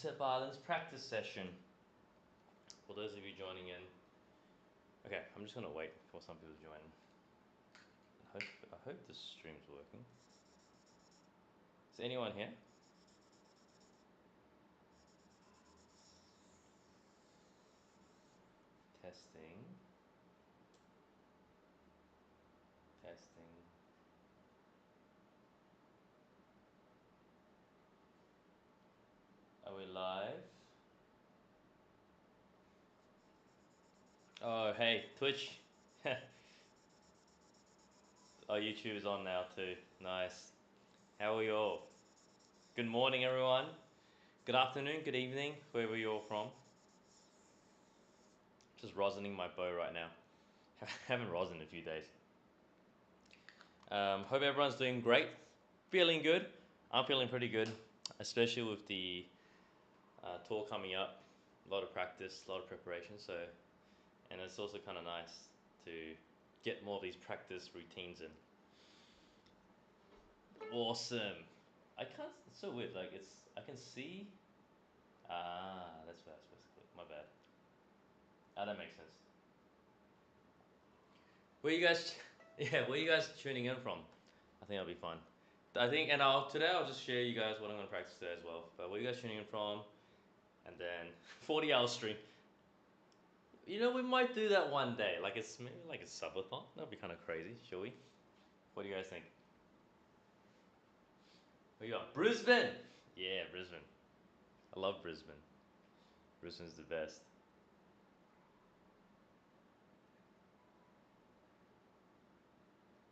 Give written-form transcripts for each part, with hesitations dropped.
Set Violence practice session. For those of you joining in, okay, I'm just gonna wait for some people to join. I hope this stream's working. Is anyone here? Testing. Testing. Are we live? Oh, hey, Twitch. Oh, YouTube's on now too. Nice. How are you all? Good morning, everyone. Good afternoon, good evening, wherever you're from. Just rosining my bow right now. Haven't rosin in a few days. Hope everyone's doing great. Feeling good. I'm feeling pretty good, especially with the tour coming up. A lot of practice, a lot of preparation. So, and it's also kind of nice to get more of these practice routines in. Awesome. I can't. It's so weird. Like I can see. That's where I was supposed to click. My bad. That makes sense. Where you guys? Yeah, where you guys tuning in from? I think that'll be fun. I think, and today I'll just share you guys what I'm gonna practice today as well. But where you guys tuning in from? And then 40-hour stream. You know, we might do that one day. Like it's maybe like a subathon. That'd be kind of crazy. Shall we? What do you guys think? Where you got? Brisbane. Yeah, Brisbane. I love Brisbane. Brisbane's the best.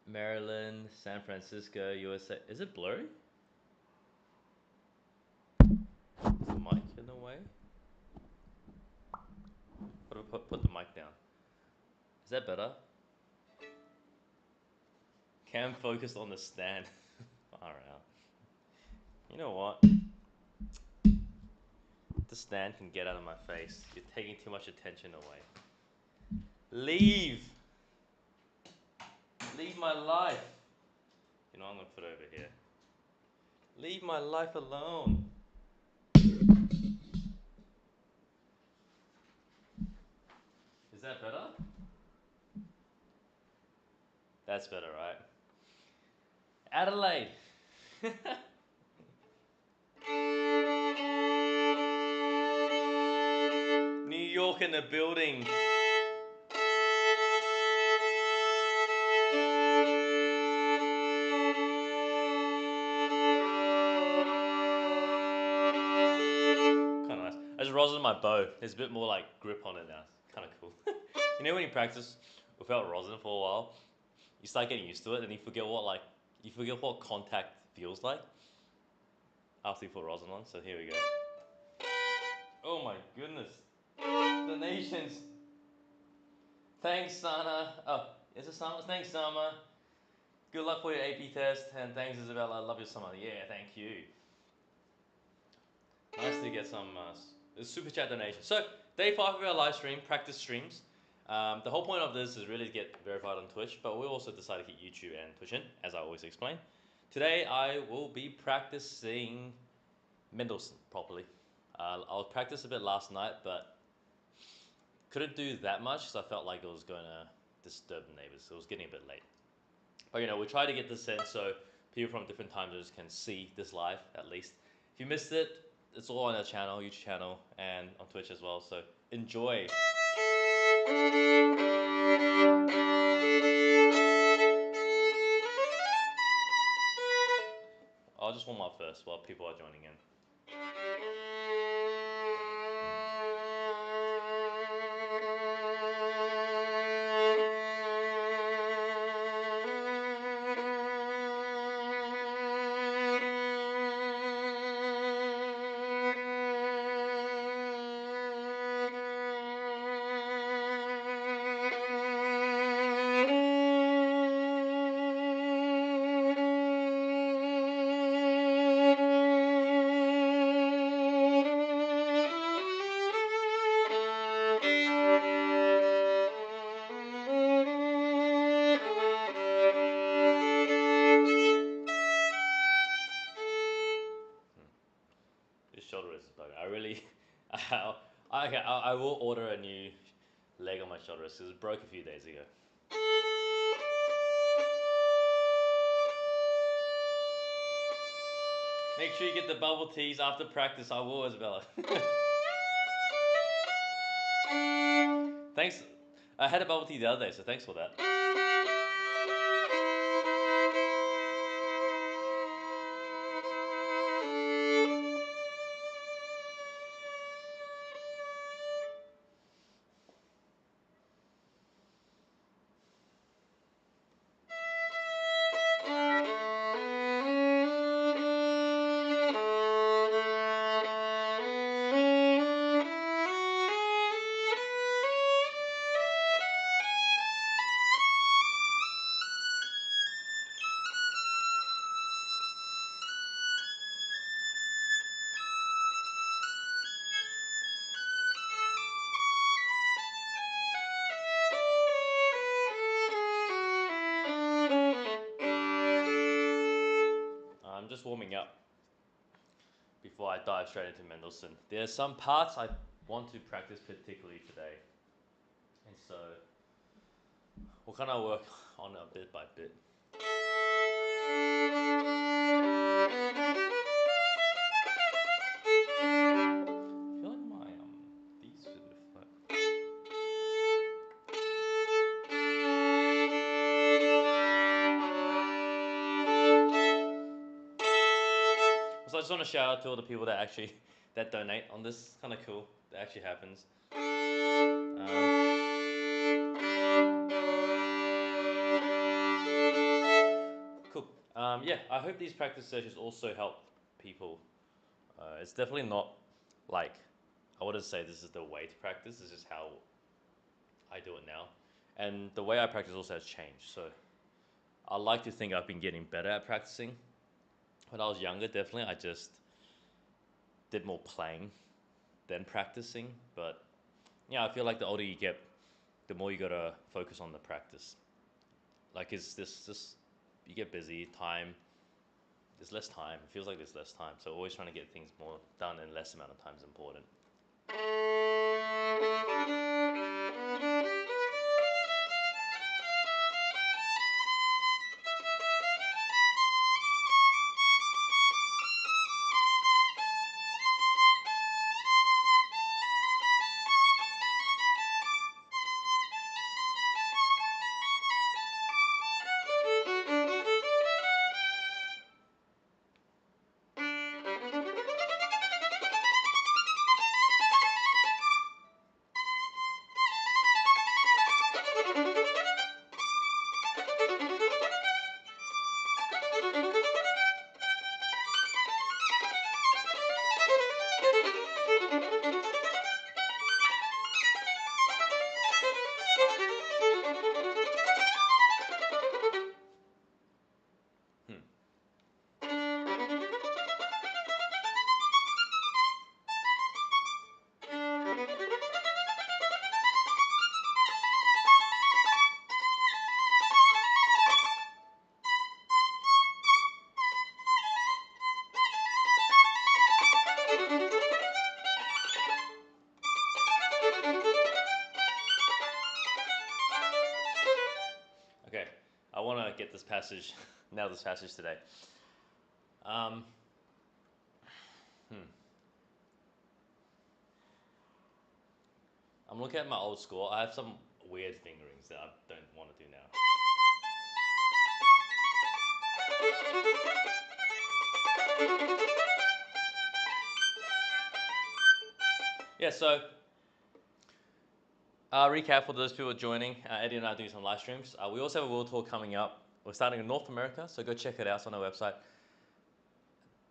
Maryland, San Francisco, USA. Is it blurry? Is the mic in the way? Put the mic down. Is that better? Cam focused on the stand. Far out. You know what? The stand can get out of my face. You're taking too much attention away. Leave! Leave my life! You know, I'm gonna put it over here. Leave my life alone. Is that better? That's better, right? Adelaide! New York in the building. Kind of nice. I just rosin my bow. There's a bit more like grip on it now. It's kind of cool. You know when you practice without rosin for a while, you start getting used to it, and you forget what contact feels like after you put rosin on. So here we go. Oh my goodness. Donations. Thanks, Sana. Oh, is it Sama? Thanks, Sama. Good luck for your AP test, and thanks, Isabella. Love you so much. Yeah, thank you. Nice to get some super chat donations. So, day 5 of our live stream, practice streams. The whole point of this is really to get verified on Twitch, but we also decided to keep YouTube and Twitch in, as I always explain. Today, I will be practicing Mendelssohn properly. I practiced a bit last night, but couldn't do that much because I felt like it was going to disturb the neighbors. It was getting a bit late. But you know, we try to get this in so people from different time zones can see this live at least. If you missed it, it's all on our channel, YouTube channel, and on Twitch as well. So enjoy. I'll just warm up first while people are joining in. really. I will order a new leg on my shoulder because it broke a few days ago. Make sure you get the bubble teas after practice. I will, Isabella. Thanks. I had a bubble tea the other day, so thanks for that. I'm just warming up before I dive straight into Mendelssohn. There's some parts I want to practice particularly today, and so we'll kind of work on it bit by bit. I feel like my these are a bit flat. So I just want to shout out to all the people that donate on this. It's kind of cool. That actually happens. Cool. Yeah, I hope these practice sessions also help people. It's definitely not like, I wouldn't say this is the way to practice. This is how I do it now. And the way I practice also has changed. So I like to think I've been getting better at practicing. When I was younger, definitely, I just did more playing than practicing. But yeah, I feel like the older you get, the more you gotta focus on the practice. Like, it's this you get busy, there's less time. It feels like there's less time. So always trying to get things more done in less amount of time is important. Okay, I want to get this passage, nail this passage today. I'm looking at my old score. I have some weird fingerings that I don't want to do now. Yeah, so recap for those people joining. Eddie and I are doing some live streams. We also have a world tour coming up. We're starting in North America, so go check it out. It's on our website.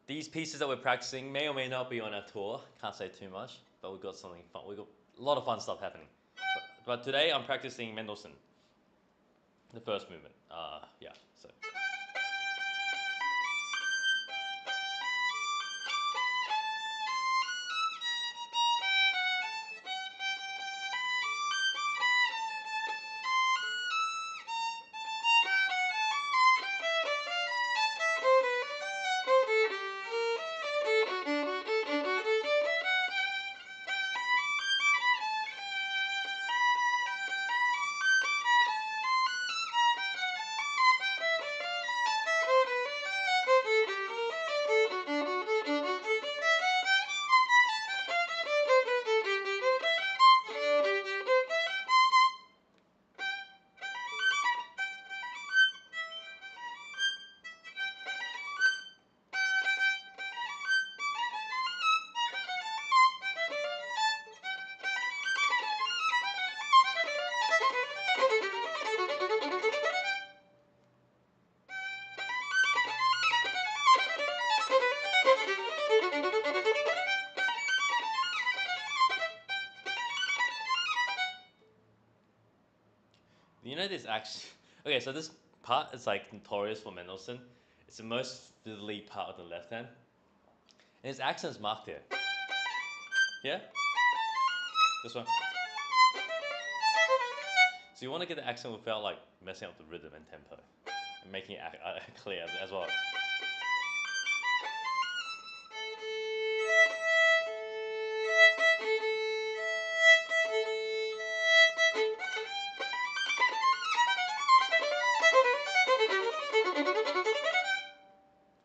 These pieces that we're practicing may or may not be on our tour. Can't say too much, but we've got something fun. We've got a lot of fun stuff happening. But today I'm practicing Mendelssohn, the first movement. Yeah, so. You know this actually. Okay, so this part is like notorious for Mendelssohn. It's the most fiddly part of the left hand, and his accent's marked here. Yeah, this one. So you want to get the accent without like messing up the rhythm and tempo, and making it clear as well.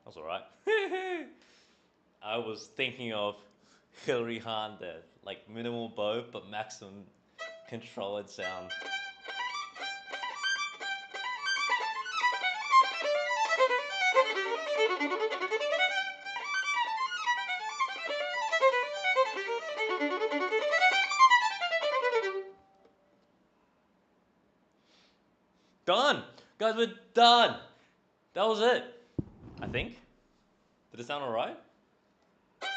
That's alright. I was thinking of Hilary Hahn there, like minimal bow but maximum control and sound. Done! Guys, we're done! That was it. I think. Did it sound alright? Okay,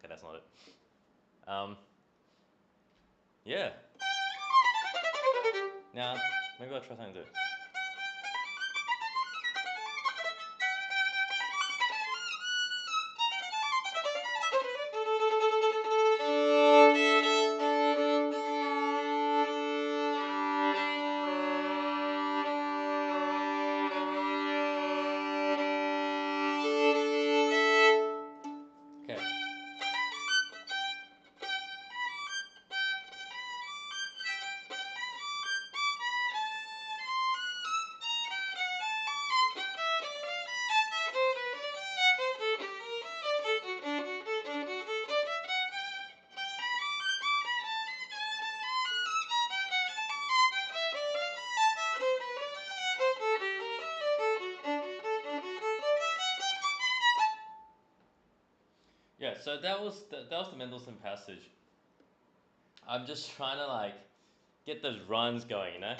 that's not it. Yeah. Now, maybe I'll try something to do. Okay. Yeah, so that was the Mendelssohn passage. I'm just trying to like get those runs going, you know?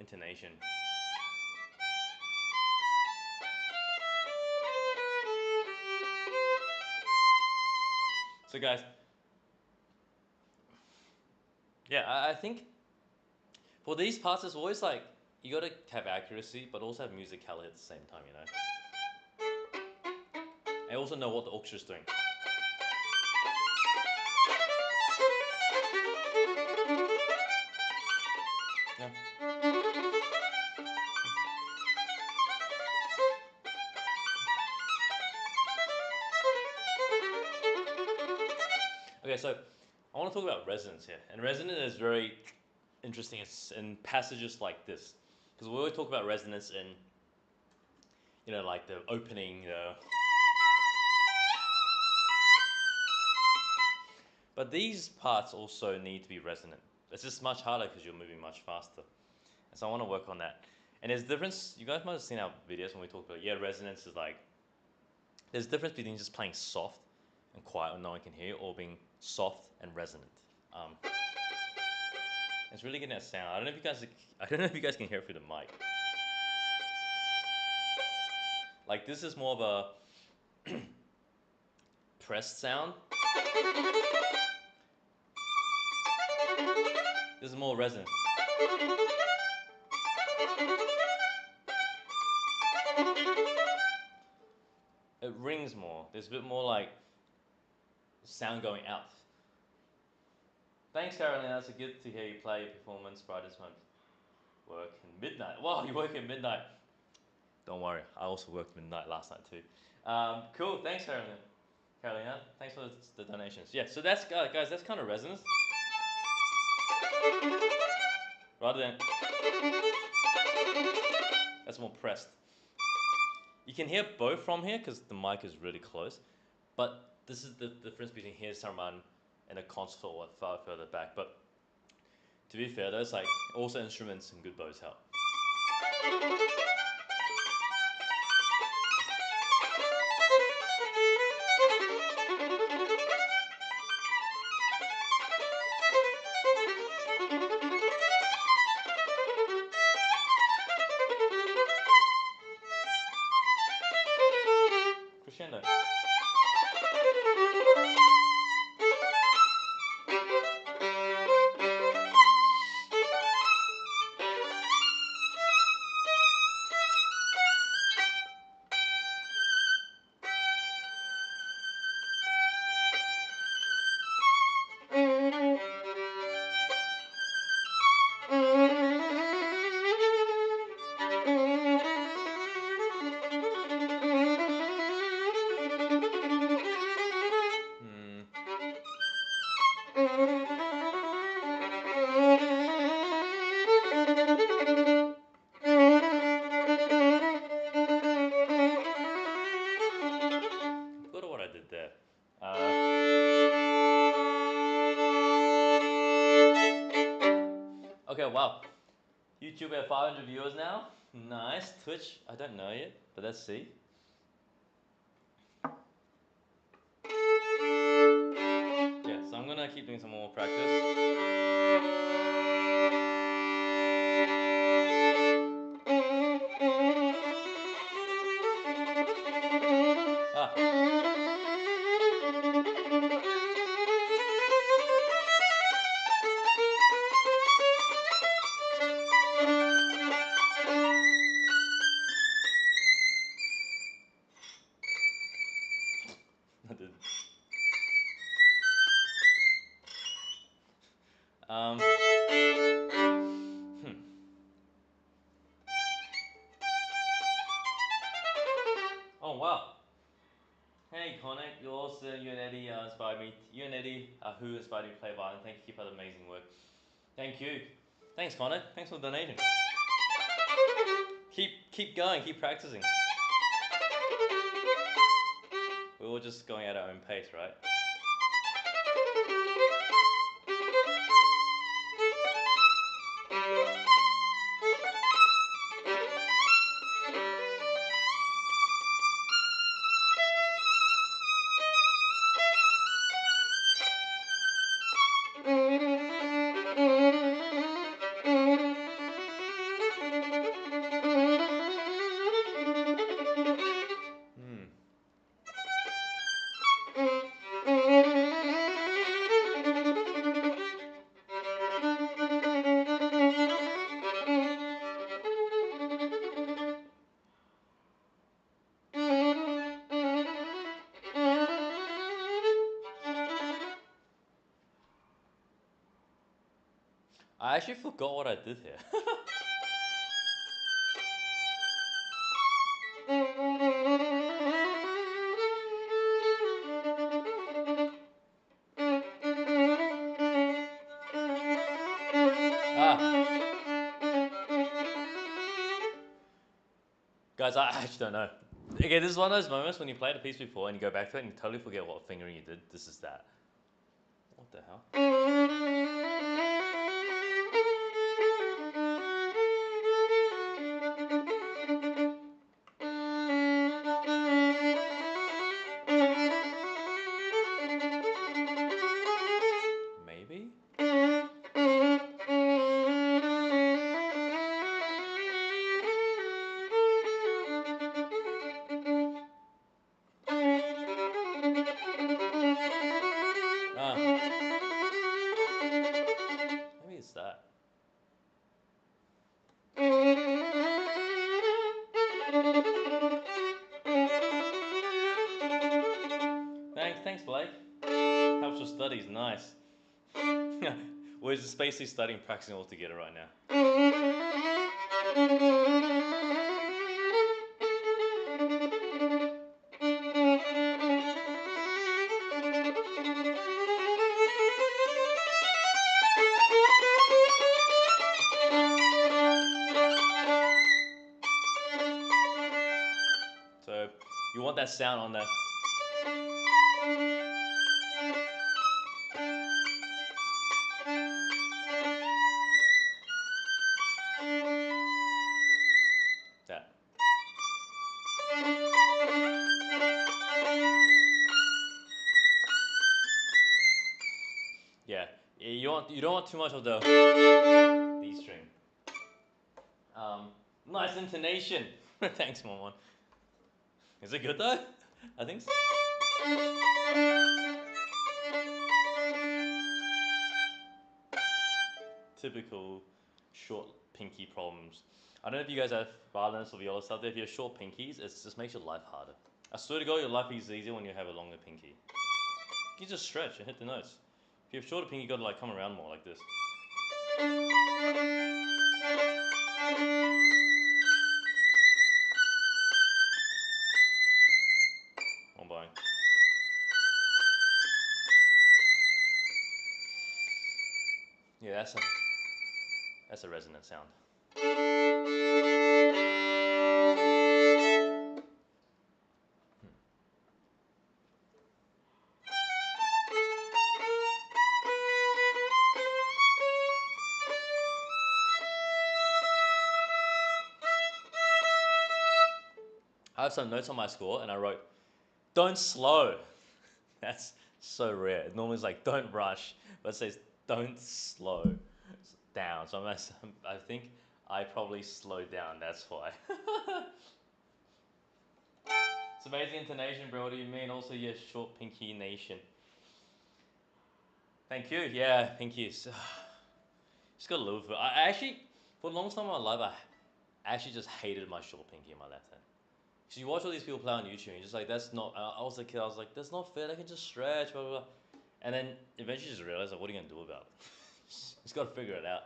Intonation. So guys, yeah, I think for these parts it's always like you gotta have accuracy but also have musicality at the same time, you know? I also know what the orchestra's doing. Yeah. Okay, so I want to talk about resonance here, and resonance is very interesting in passages like this, because we always talk about resonance in, you know, like the opening, but these parts also need to be resonant. It's just much harder because you're moving much faster, and so I want to work on that. And there's difference. You guys might have seen our videos when we talk about resonance is like there's a difference between just playing soft and quiet when no one can hear, or being soft and resonant. It's really getting that sound. I don't know if you guys can hear it through the mic. Like this is more of a pressed sound. This is more resonant. It rings more. There's a bit more like sound going out. Thanks, Carolina. It's good to hear you play your performance. Brightest month. Work in midnight. Wow, you work in midnight. Don't worry, I also worked midnight last night too. Cool. Thanks, Carolina. Carolina, thanks for the donations. Yeah, so that's guys. That's kind of resonance. Rather than that's more pressed. You can hear both from here because the mic is really close, but this is the difference between hearing someone in a concert or far further back. But to be fair, there's like also instruments and good bows help. Look at what I did there. Okay, wow. YouTube at 500 viewers now. Nice. Twitch, I don't know yet, but let's see. Yeah, so I'm gonna keep doing some more practice. Ah. I did. Oh wow. Hey Connor, you also you and Eddie inspired me. You and Eddie who inspired me to play violin. Thank you, keep up the amazing work. Thank you. Thanks Connor. Thanks for the donation. Keep going. Keep practicing. We're all just going at our own pace, right? I actually forgot what I did here. Guys, I actually don't know. Okay, this is one of those moments when you played a piece before and you go back to it and you totally forget what fingering you did. This is that. What the hell? Maybe? Maybe it's that. Thanks, Blake. Helps with studies, nice. We're just basically studying, practicing all together right now. So you want that sound on that. That. Yeah, you don't want too much of the D string. Nice intonation. Thanks, Momon. Is it good though? I think typical short pinky problems. I don't know if you guys have violins or viola stuff there. If you have short pinkies, it just makes your life harder. I swear to God, your life is easier when you have a longer pinky. You just stretch and hit the notes. If you have shorter pinky, you gotta like come around more like this. One bowing. Yeah, that's a resonant sound. I have some notes on my score, and I wrote, "Don't slow." That's so rare. Normally it's like, "Don't rush," but it says, "Don't slow down." So I think I probably slowed down. That's why. It's amazing intonation, bro. What do you mean? Also, yeah, short pinky nation. Thank you. Yeah, thank you. So, just gotta live with it. I actually, for the longest time in my life, I actually just hated my short pinky in my left hand. So you watch all these people play on YouTube, and you're just like, that's not. I was a kid. I was like, that's not fair. They can just stretch, blah blah blah. And then eventually, just realized, like, what are you gonna do about it? Just gotta figure it out.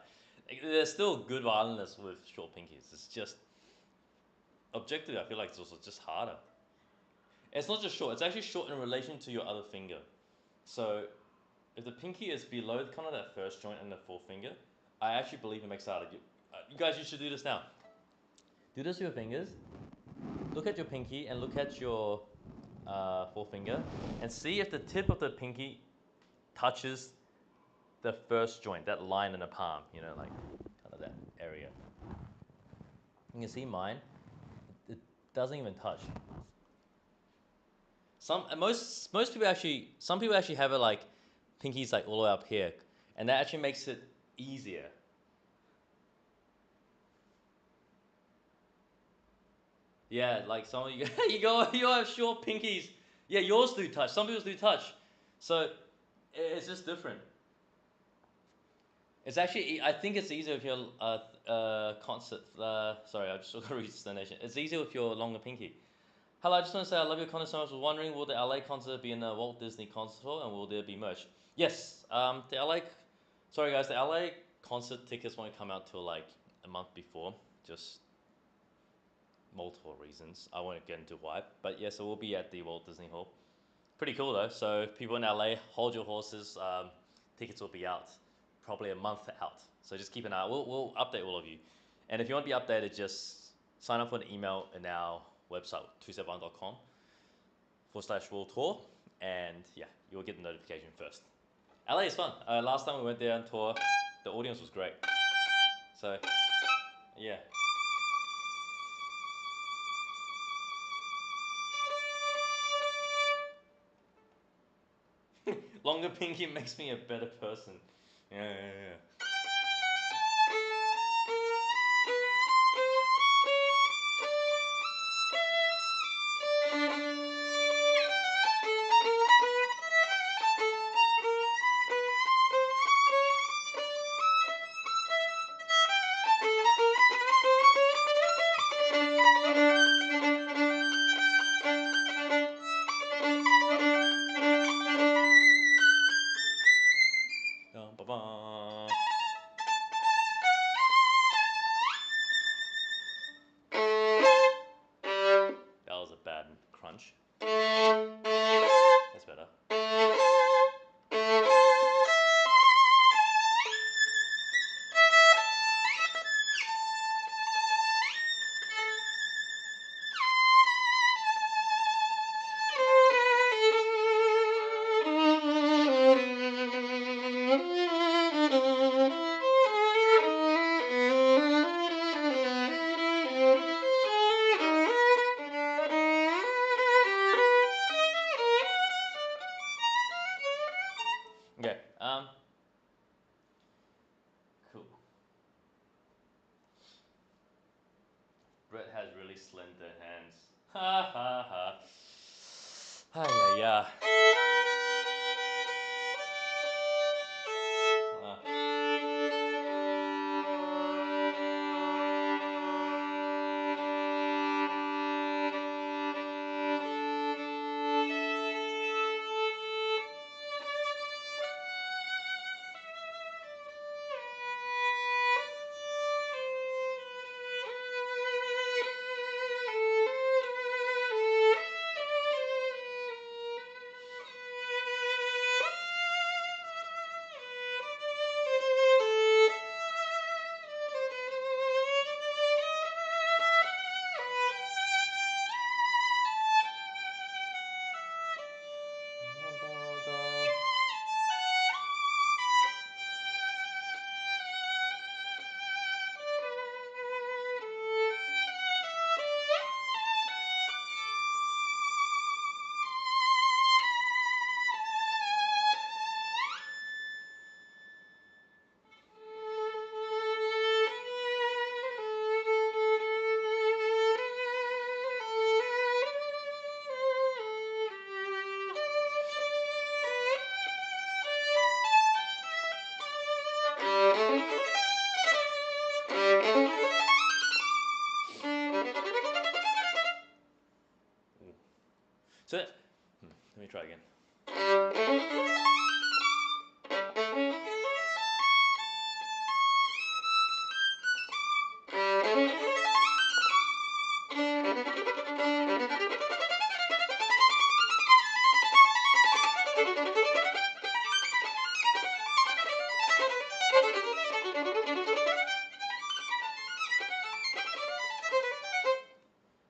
Like, there's still good violinists with short pinkies. It's just objectively, I feel like it's also just harder. It's not just short. It's actually short in relation to your other finger. So if the pinky is below kind of that first joint in the forefinger, I actually believe it makes it harder. You guys, you should do this now. Do this with your fingers. Look at your pinky and look at your forefinger, and see if the tip of the pinky touches the first joint, that line in the palm. You know, like kind of that area. You can see mine. It doesn't even touch. Most people actually, some people actually have it like pinkies like all the way up here, and that actually makes it easier. Yeah, like some of you, you have short pinkies. Yeah, yours do touch. Some people's do touch, so it's just different. It's actually, I think it's easier if you're concert. Sorry, I just got to read explanation. It's easier with your longer pinky. Hello, I just want to say I love your concert so much. I was wondering, will the LA concert be in the Walt Disney Concert Hall, and will there be merch? Yes. The LA. Sorry guys, the LA concert tickets won't come out till like a month before. Just multiple reasons. I won't get into why, but yes, it will be at the Walt Disney Hall. Pretty cool though. So people in LA, hold your horses. Tickets will be out probably a month out. So just keep an eye out. We'll update all of you. And if you want to be updated, just sign up for an email in our website, 271.com / World Tour. And yeah, you'll get the notification first. LA is fun. Last time we went there on tour, the audience was great. So yeah. Longer pinky makes me a better person. Yeah. That was a bad crunch. That's better. Okay. Cool. Brett has really slender hands. Ha ha ha. Ay, yeah. So, let me try again.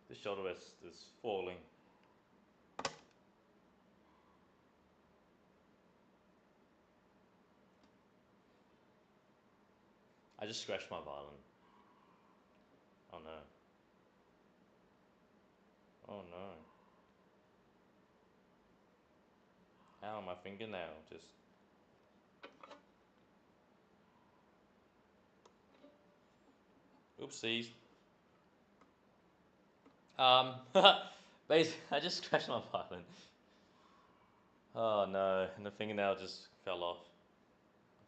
The shoulder rest is falling. I just scratched my violin. Oh no. Oh no. Ow, my fingernail just. Oopsies. Basically, I just scratched my violin. Oh no, and the fingernail just fell off.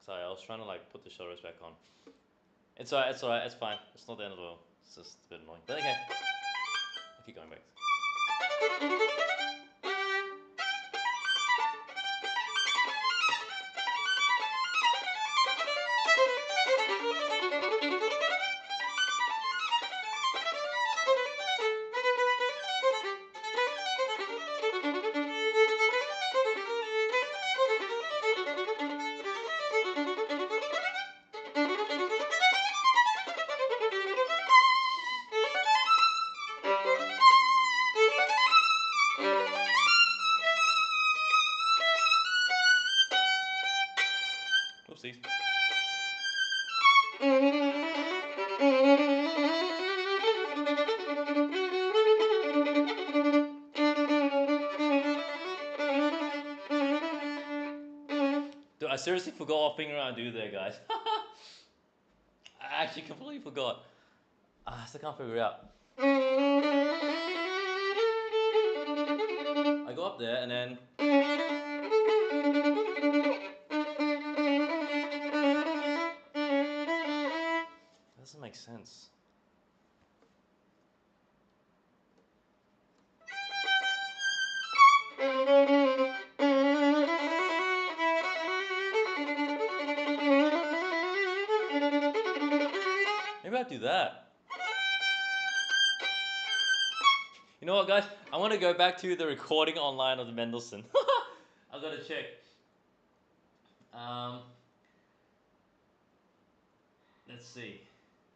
Sorry, I was trying to like put the shoulder rest back on. It's alright, it's fine. It's not the end of the world. It's just a bit annoying. But okay. I'll keep going back. Oopsies. Dude, I seriously forgot what finger I do there, guys. I actually completely forgot. I still can't figure it out. I go up there and then. Doesn't make sense. Maybe I'll do that. You know what, guys? I want to go back to the recording online of the Mendelssohn. I've got to check. Let's see.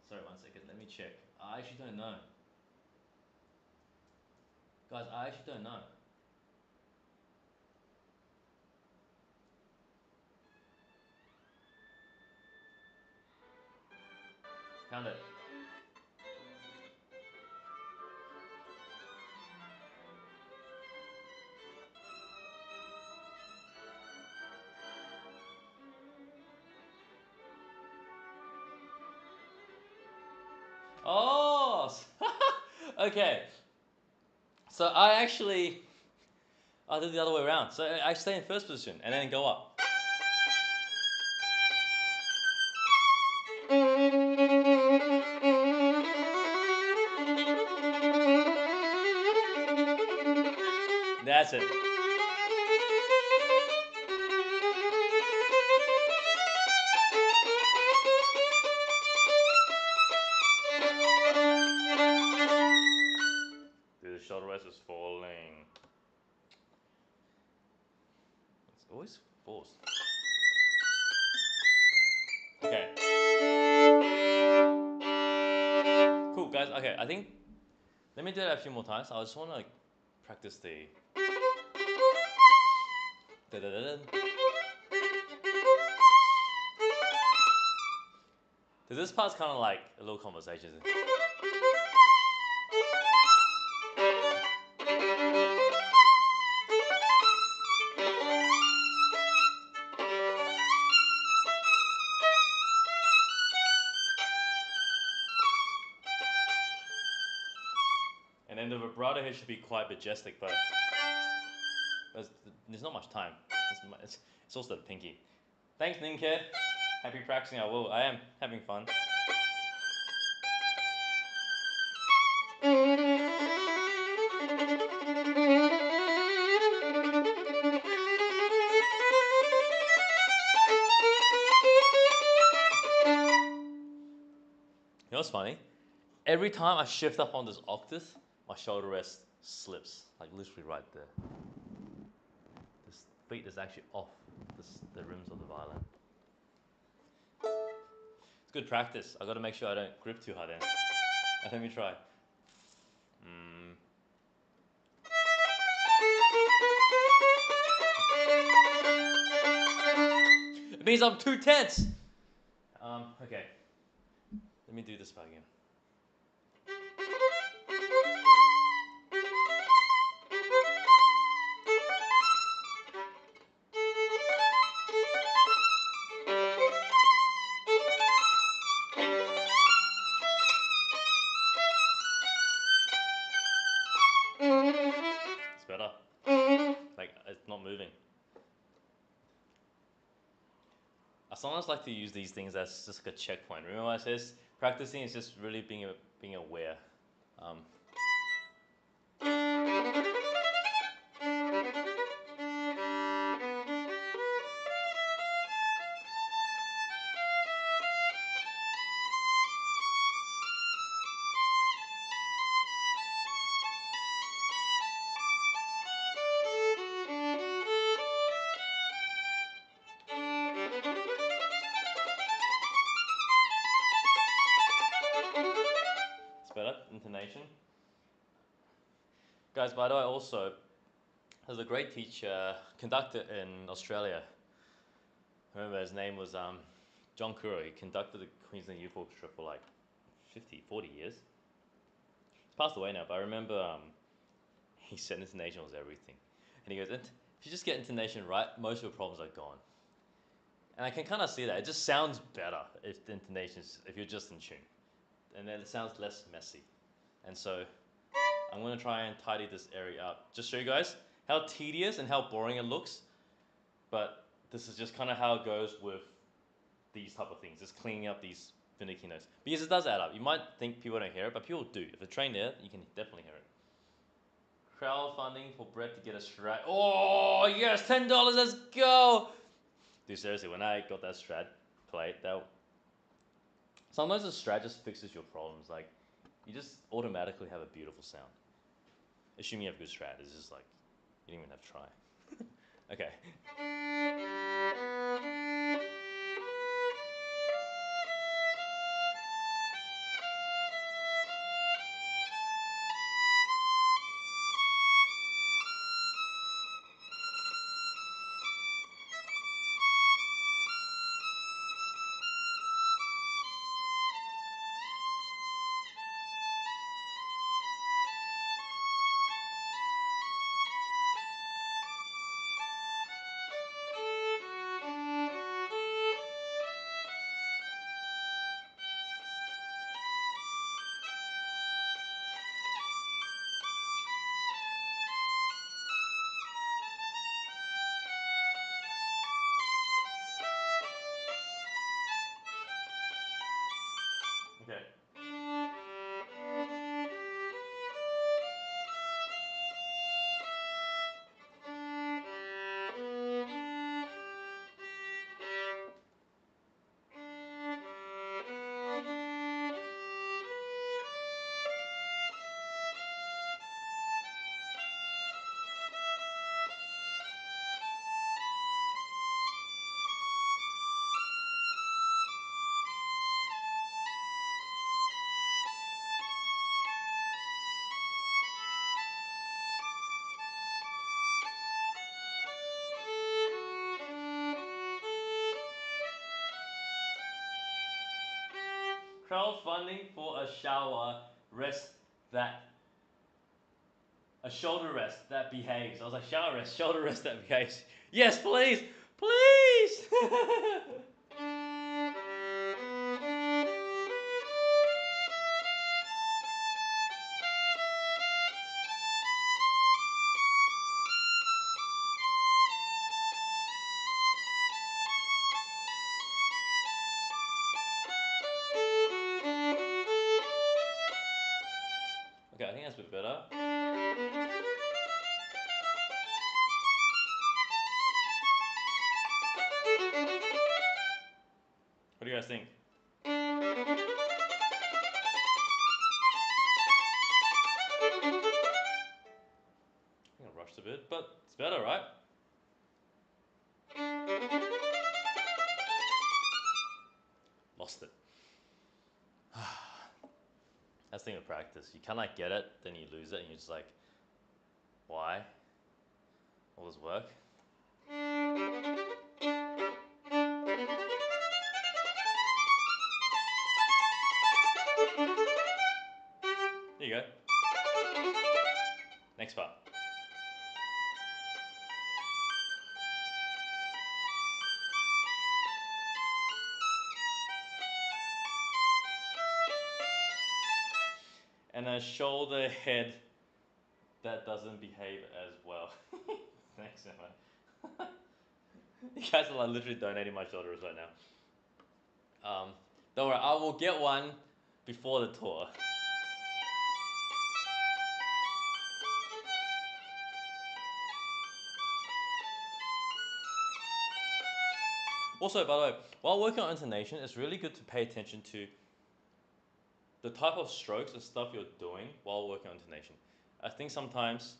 Sorry, 1 second. Let me check. I actually don't know. Guys, I actually don't know. Found it. Oh! Okay. So I actually I did the other way around. So I stay in first position and then go up. That's it. Dude, the shoulder rest is falling. It's always forced. Okay. Cool, guys. Okay, I think let me do that a few more times. I just want to like practice the. Da-da-da-da. This part's kind of like a little conversation. And then the vibrato here should be quite majestic, but there's not much time. It's also the pinky. Thanks, Ninkid. Happy practicing. I am having fun. You know what's funny? Every time I shift up on this octave, my shoulder rest slips, like literally right there. This beat is actually off the rims of the violin. It's good practice. I got to make sure I don't grip too hard then. Let me try. It means I'm too tense. Okay. Let me do this part again. It's better. Like, it's not moving. I sometimes like to use these things as just like a checkpoint. Remember what I said? Practicing is just really being aware. It's better. Intonation. Guys, by the way, also, there's a great teacher, conductor in Australia. I remember his name was John Kuro. He conducted the Queensland Youth Orchestra for like 40 years. He's passed away now, but I remember he said intonation was everything. And he goes, if you just get intonation right, most of your problems are gone. And I can kind of see that. It just sounds better if the intonations, if you're just in tune. And then it sounds less messy. And so I'm going to try and tidy this area up. Just show you guys how tedious and how boring it looks. But this is just kind of how it goes with these type of things. Just cleaning up these finicky notes. Because it does add up. You might think people don't hear it, but people do. If they're trained there, you can definitely hear it. Crowdfunding for Brett to get a Strat. Oh, yes, $10, let's go! Dude, seriously, when I got that Strat plate, sometimes the Strat just fixes your problems. Like, you just automatically have a beautiful sound. Assuming you have a good Strat, it's just like, you don't even have to try. Okay. crowdfunding for a shower rest that a shoulder rest that behaves. I was like, shoulder rest that behaves. Yes, please, please. Okay, I think that's a bit better. What do you guys think? I think I rushed a bit, but it's better, right? Lost it. That's the thing with practice. You kind of get it, then you lose it, and you're just like, why? All this work? There you go. Next part. And a shoulder head that doesn't behave as well. Thanks, Emma. You guys are like literally donating my shoulders right now. Don't worry, I will get one before the tour. Also, by the way, while working on intonation, it's really good to pay attention to the type of strokes and stuff you're doing while working on intonation. I think sometimes,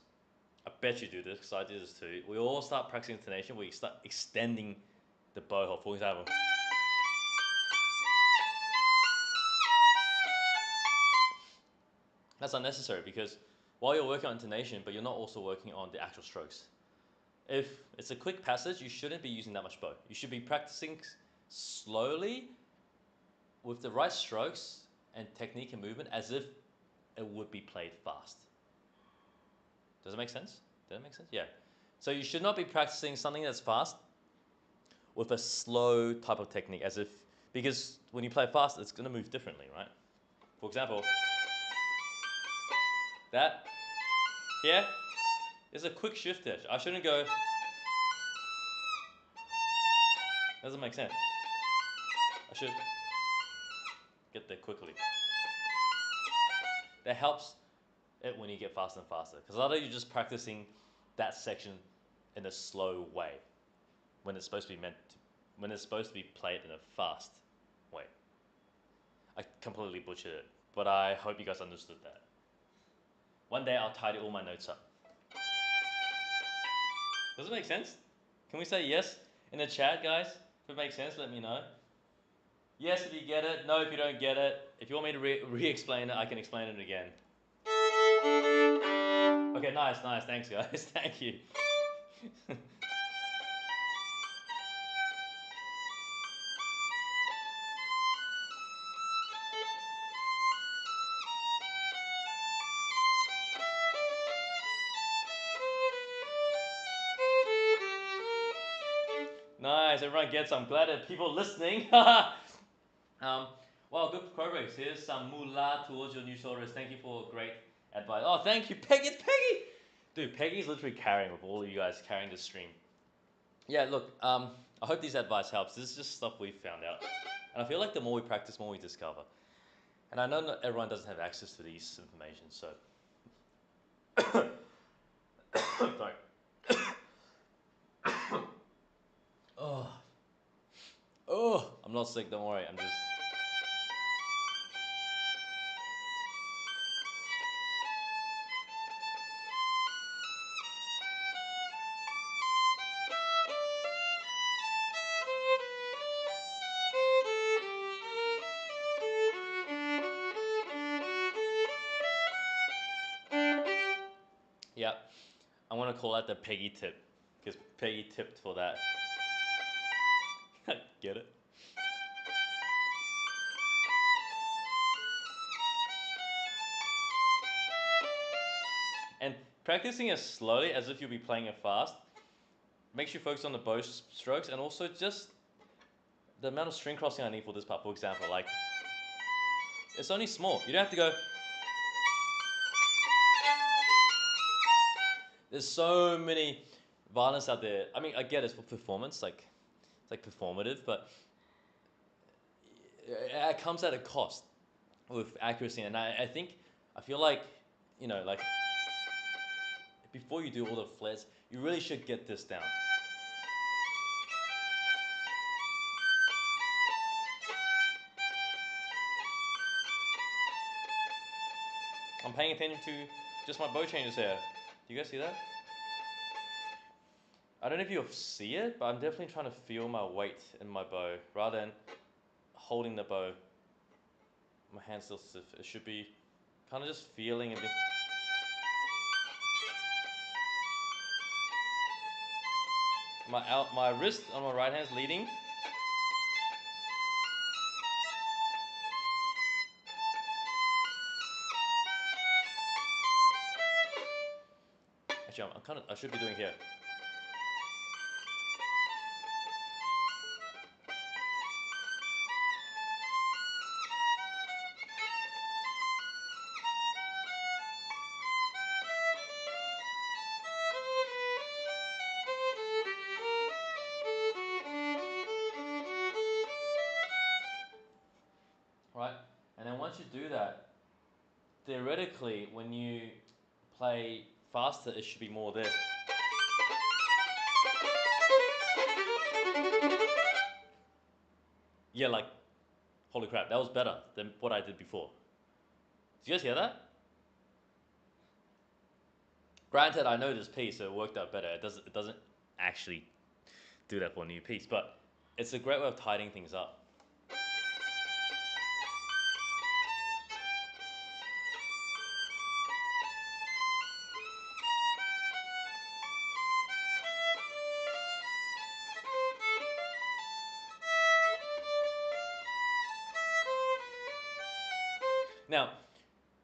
I bet you do this, because I do this too, we all start practicing intonation, we start extending the bow hole. For example, that's unnecessary because while you're working on intonation, but you're not also working on the actual strokes. If it's a quick passage, you shouldn't be using that much bow. You should be practicing slowly with the right strokes and technique and movement as if it would be played fast. Does it make sense? Does that make sense? Yeah. So you should not be practicing something that's fast with a slow type of technique as if, because when you play fast, it's going to move differently, right? For example, that here is a quick shift edge. I shouldn't go, doesn't make sense. I should get there quickly. That helps it when you get faster and faster. Because a lot of you just practicing that section in a slow way when it's supposed to be when it's supposed to be played in a fast way. I completely butchered it, but I hope you guys understood that. One day I'll tidy all my notes up. Does it make sense? Can we say yes in the chat, guys? If it makes sense, let me know. Yes if you get it, no if you don't get it. If you want me to re-explain it, I can explain it again. Okay, nice, thanks guys, thank you. Nice, everyone gets it. I'm glad that people listening. Well, good progress. Here's some moolah towards your new shoulders. Thank you for great advice. Oh, thank you, Peggy. It's Peggy. Dude, Peggy's literally carrying with all of you guys, carrying the stream. Yeah, look, I hope this advice helps. This is just stuff we've found out. And I feel like the more we practice, the more we discover. And I know not everyone doesn't have access to these information, so. Sorry. Oh, I'm not sick, don't worry. I'm just. Yeah, I'm gonna call that the Peggy tip, because Peggy tipped for that. Get it? practicing as slowly as if you'll be playing it fast makes you focus on the bow strokes, and also just the amount of string crossing I need for this part. For example, like it's only small. You don't have to go. There's so many violins out there. I mean, I get it's for performance, like it's like performative, but it comes at a cost with accuracy. And I feel like, like before you do all the flares, you really should get this down. I'm paying attention to just my bow changes here. Do you guys see that? I don't know if you'll see it, but I'm definitely trying to feel my weight in my bow rather than holding the bow. My hand's still stiff. It should be kind of just feeling a bit. My wrist on my right hand's leading. Actually, I should be doing here. Right? And then once you do that, theoretically, when you play faster, it should be more there. Yeah, like, holy crap, that was better than what I did before. Did you guys hear that? Granted, I know this piece, so it worked out better. It doesn't actually do that for a new piece, but it's a great way of tidying things up. Now,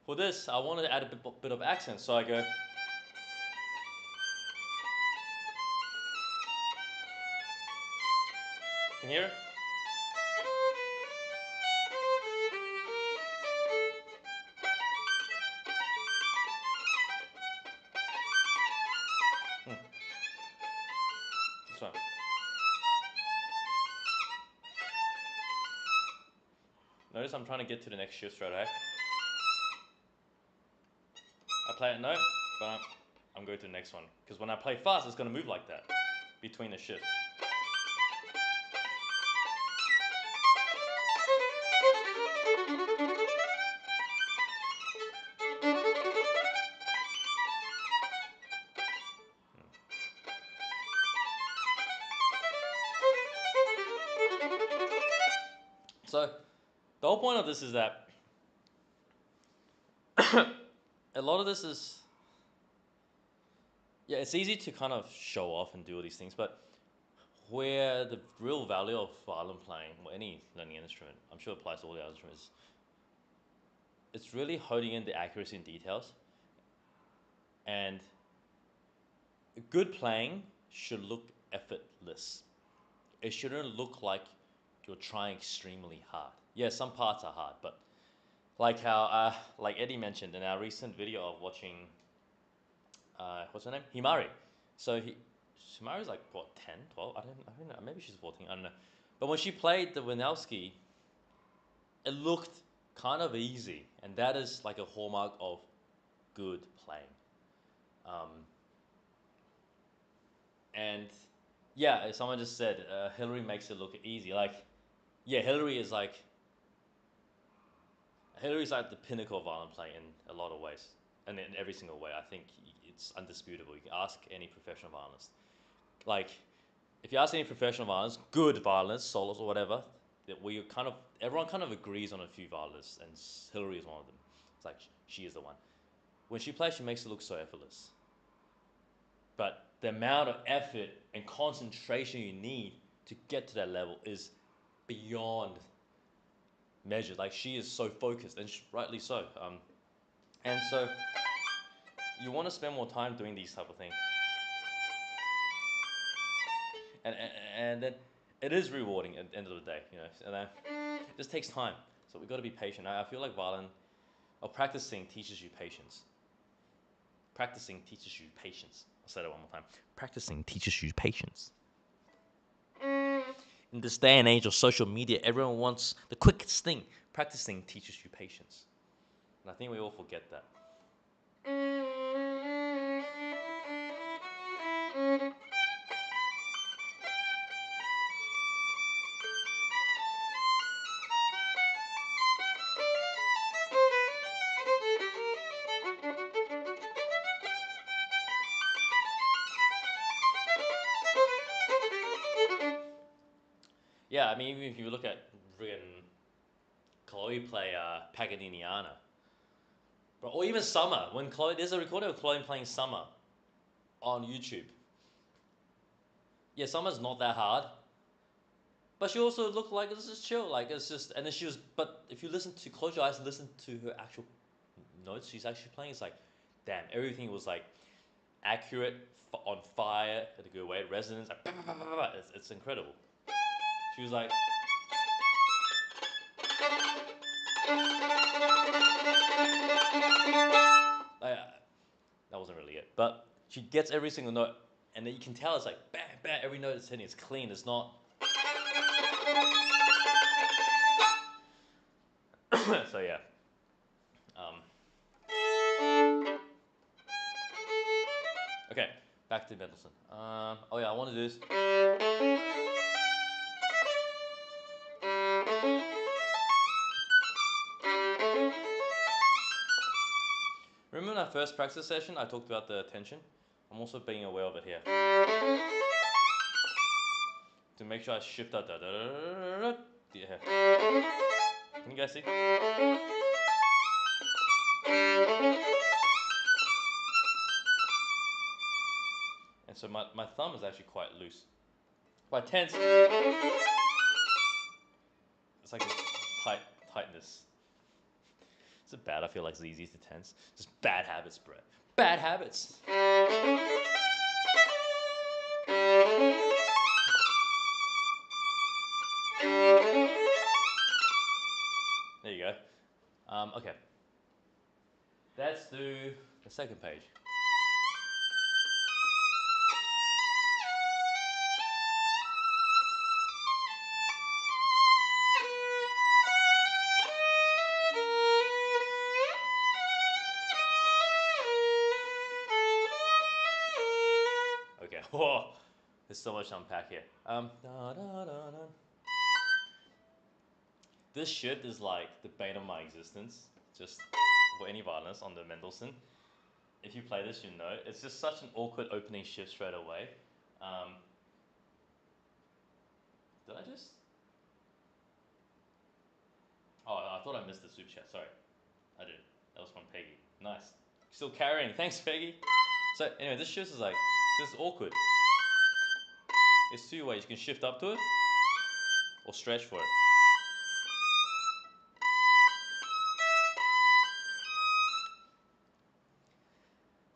for this, I wanted to add a bit of accent, so I go. Can you hear it? This one. Notice I'm trying to get to the next shift straight away. I play it note, but I'm going to the next one. Because when I play fast, it's going to move like that between the shifts. So, the whole point of this is that a lot of this is, yeah, it's easy to kind of show off and do all these things, but where the real value of violin playing, or any learning instrument, I'm sure it applies to all the other instruments, it's really honing in the accuracy and details. And good playing should look effortless. It shouldn't look like you're trying extremely hard. Yeah, some parts are hard, but like how like Eddie mentioned in our recent video of watching what's her name? Himari. So Himari's like what, 10, 12? I don't know. Maybe she's 14. I don't know. But when she played the Wieniawski, it looked kind of easy, and that is like a hallmark of good playing. And yeah, someone just said Hillary makes it look easy. Like, yeah, Hillary's like the pinnacle of violin playing in a lot of ways, and in every single way. I think it's undisputable. You can ask any professional violinist. Like, if you ask any professional violinists, good violinists, solos or whatever, that everyone kind of agrees on a few violinists, and Hillary is one of them. It's like she is the one. When she plays, she makes it look so effortless. But the amount of effort and concentration you need to get to that level is beyond measure. Like, she is so focused, and rightly so. And so you want to spend more time doing these type of things, and then it is rewarding at the end of the day, you know. And then it just takes time, so we got to be patient. I feel like violin or practicing teaches you patience. Practicing teaches you patience. I'll say that one more time. Practicing teaches you patience. In this day and age of social media, everyone wants the quickest thing. Practicing teaches you patience. And I think we all forget that. Yeah, I mean, even if you look at friggin' Chloe play Paganiniana, or even Summer, when Chloe, there's a recording of Chloe playing Summer on YouTube. Yeah, Summer's not that hard, but she also looked like it's just chill, like it's just, and then she was, but if you close your eyes and listen to her actual notes she's actually playing, it's like, damn, everything was like accurate, on fire, in a good way, resonance, like, it's incredible. She was like, that wasn't really it, but she gets every single note, and then you can tell it's like bam, bam, every note it's hitting, it's clean, it's not. So yeah. Okay, back to Mendelssohn. Oh yeah, I want to do this. Remember in our first practice session, I talked about the tension? I'm also being aware of it here. To make sure I shift out that. Yeah. Can you guys see? And so my thumb is actually quite loose. If I tense, it's like a tightness. Is it bad? I feel like it's easy to tense. Just bad habits, Brett. Bad habits. There you go. Okay. Let's do the second page. Okay. Oh, there's so much to unpack here. This shift is like the bane of my existence, just for any violinist on the Mendelssohn. If you play this, you know. It's just such an awkward opening shift straight away. Did I just? Oh, I thought I missed the super chat. Sorry. I did. That was from Peggy. Nice. Still carrying. Thanks, Peggy. So, anyway, this shift is like, this is awkward. There's two ways. You can shift up to it or stretch for it.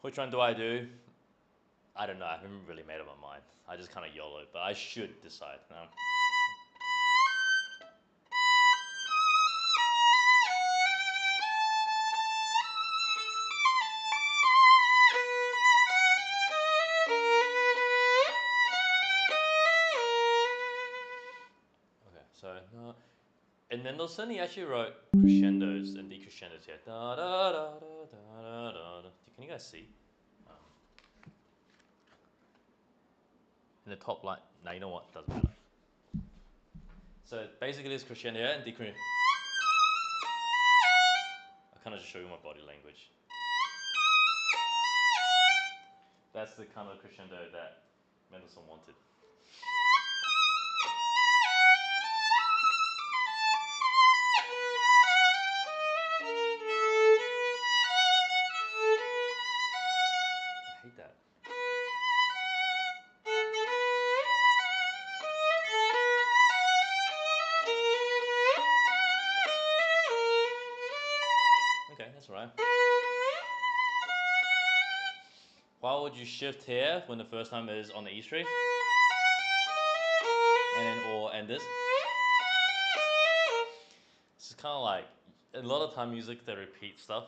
Which one do I do? I don't know. I haven't really made up my mind. I just kind of YOLO, but I should decide. No? Okay, so in Mendelssohn, he actually wrote crescendos and decrescendos here. Da, da, da, da, da, da, da. Can you guys see? In the top line. Now you know what? Doesn't matter. So basically, it's crescendo here and decrescendo. I kind of just show you my body language. That's the kind of crescendo that Mendelssohn wanted. I hate that. Okay, that's all right. Why would you shift here when the first time is on the E string? And this. This is kind of like a lot of time music that repeat stuff.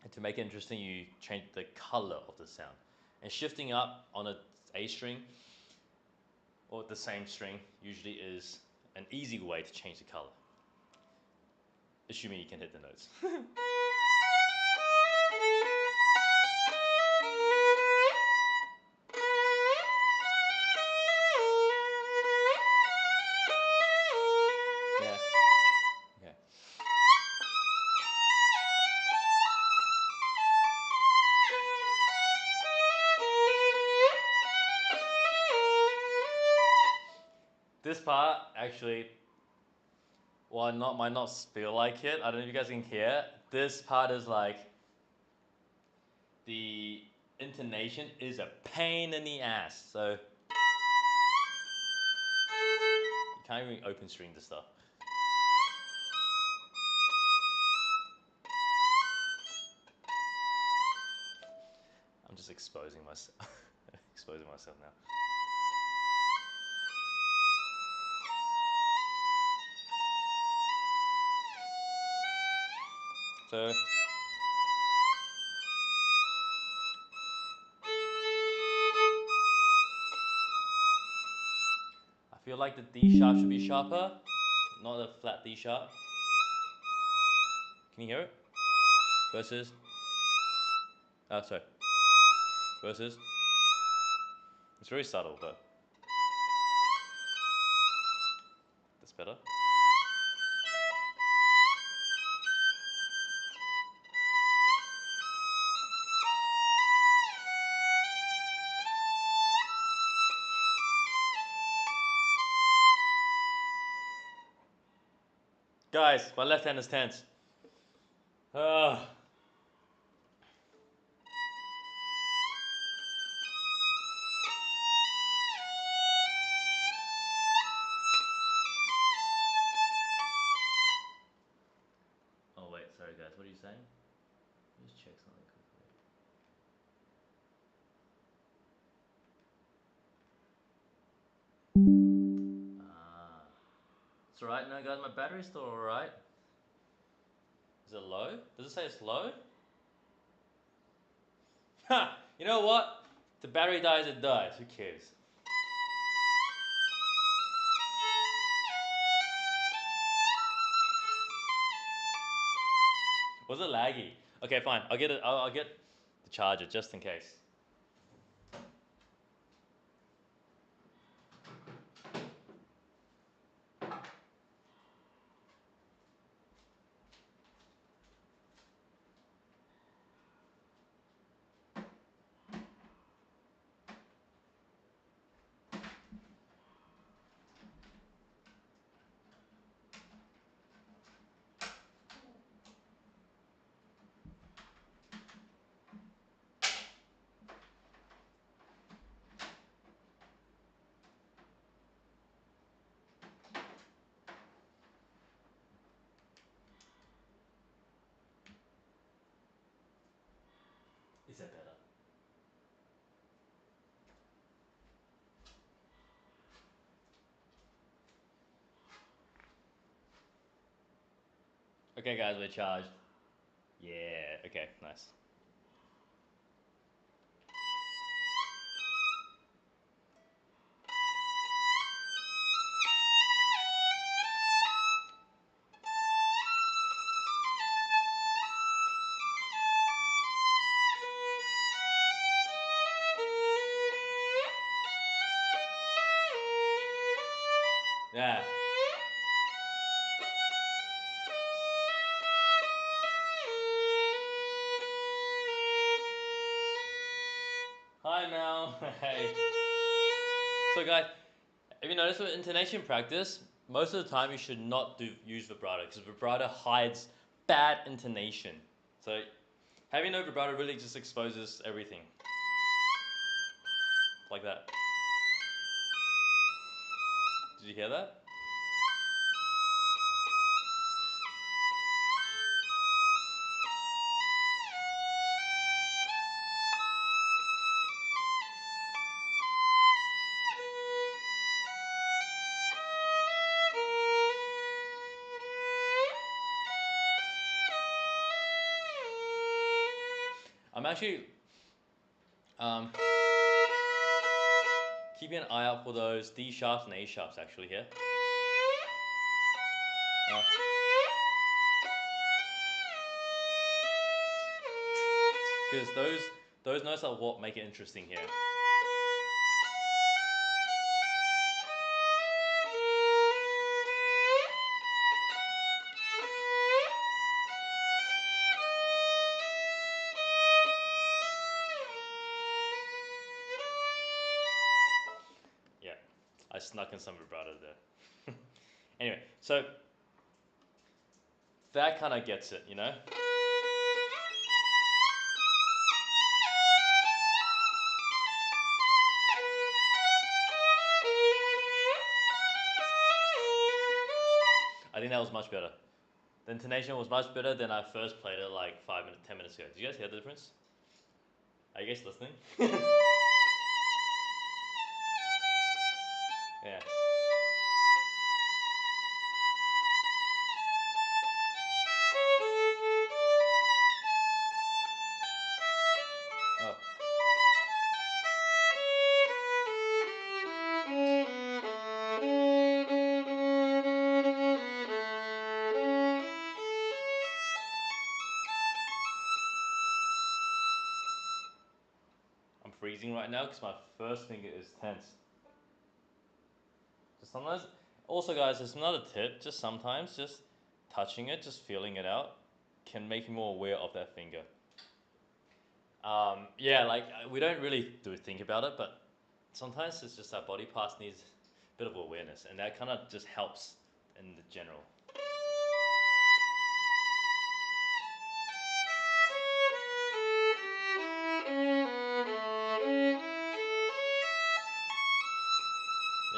And to make it interesting, you change the color of the sound. And shifting up on a A string or the same string usually is an easy way to change the color. Assuming you can hit the notes. Yeah. Okay. This part actually, while might not feel like it, I don't know if you guys can hear. This part is like the intonation is a pain in the ass. So you can't even open string this stuff. I'm just exposing myself. Exposing myself now. So I feel like the D sharp should be sharper, not a flat D sharp. Can you hear it? Versus. Oh, sorry. Versus. It's very subtle, but that's better. Guys, my left hand is tense. Oh wait, sorry guys, what are you saying? Just check something quickly. It's alright now guys, my battery's still alright. Is it low? Does it say it's low? Ha! You know what? If the battery dies, it dies. Who cares? Was it laggy? Okay, fine. I'll get it. I'll get the charger just in case. Is that better? Okay, guys, we're charged. Yeah. Okay. Nice. Yeah. Hi, Mel. Hey. So, guys, if you notice with intonation practice, most of the time you should not use vibrato because vibrato hides bad intonation. So, having no vibrato really just exposes everything. Like that. Did you hear that? I'm actually keeping an eye out for those D sharps and A sharps actually here. Because those notes are what make it interesting here. Yeah, I snuck in some vibrato there. Anyway, so that kind of gets it, you know? I think that was much better. The intonation was much better than I first played it like 5 minutes, 10 minutes ago. Did you guys hear the difference? Are you guys listening? Yeah. Oh. I'm freezing right now because my first finger is tense. Just sometimes, also guys, there's another tip. Just sometimes, just touching it, just feeling it out, can make you more aware of that finger. Yeah, like we don't really think about it, but sometimes it's just our body parts needs a bit of awareness, and that kind of just helps in the general.